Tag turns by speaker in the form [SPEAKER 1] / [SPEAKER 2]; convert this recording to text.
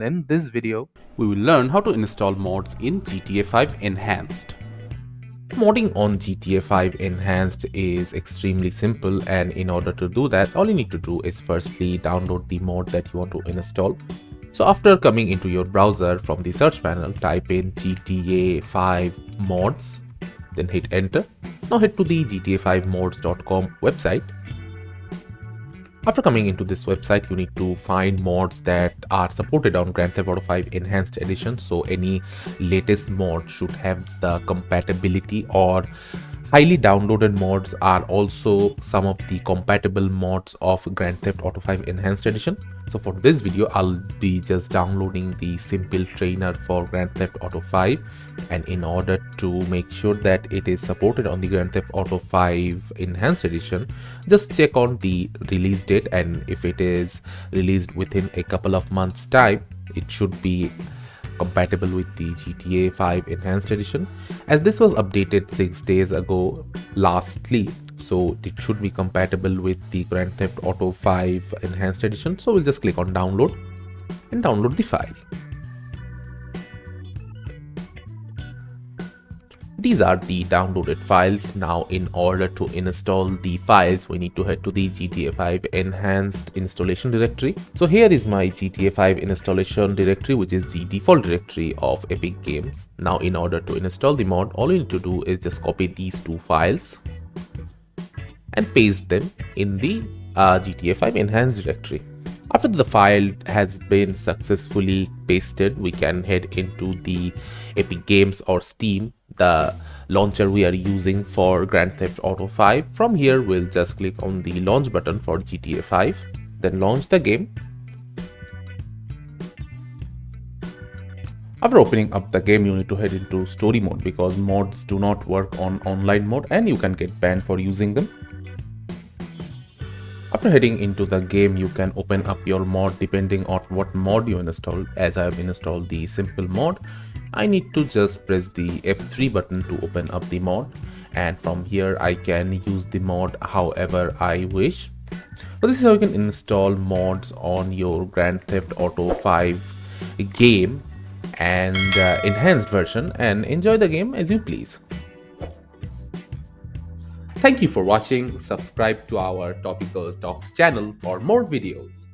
[SPEAKER 1] In this video,
[SPEAKER 2] we will learn how to install mods in GTA 5 Enhanced.
[SPEAKER 1] modding on GTA 5 Enhanced is extremely simple, and in order to do that, all you need to do is firstly download the mod that you want to install. So after coming into your browser, from the search panel, type in GTA 5 mods, then hit enter. Now head to the gta5mods.com website. After coming into this website, you need to find mods that are supported on Grand Theft Auto 5 Enhanced Edition. So any latest mod should have the compatibility, or highly downloaded mods are also some of the compatible mods of Grand Theft Auto 5 Enhanced Edition. So for this video, I'll be just downloading the simple trainer for Grand Theft Auto 5, and in order to make sure that it is supported on the Grand Theft Auto 5 Enhanced Edition, just check on the release date, and if it is released within a couple of months time, it should be compatible with the GTA 5 Enhanced Edition, as this was updated 6 days ago lastly, so it should be compatible with the Grand Theft Auto 5 Enhanced Edition. So we'll just click on download and download the file. These are the downloaded files. Now in order to install the files, we need to head to the GTA 5 Enhanced installation directory. So here is my GTA 5 installation directory, which is the default directory of Epic Games. Now in order to install the mod, all you need to do is just copy these two files and paste them in the GTA 5 Enhanced directory. After the file has been successfully pasted, we can head into the Epic Games or Steam, the launcher we are using for Grand Theft Auto 5. From here, we'll just click on the launch button for GTA 5, then launch the game. After opening up the game, you need to head into story mode, because mods do not work on online mode and you can get banned for using them. After heading into the game, you can open up your mod depending on what mod you installed. As I have installed the simple mod, I need to just press the F3 button to open up the mod, and from here I can use the mod however I wish. So this is how you can install mods on your Grand Theft Auto 5 game and enhanced version, and enjoy the game as you please. Thank you for watching. Subscribe to our Topical Talks channel for more videos.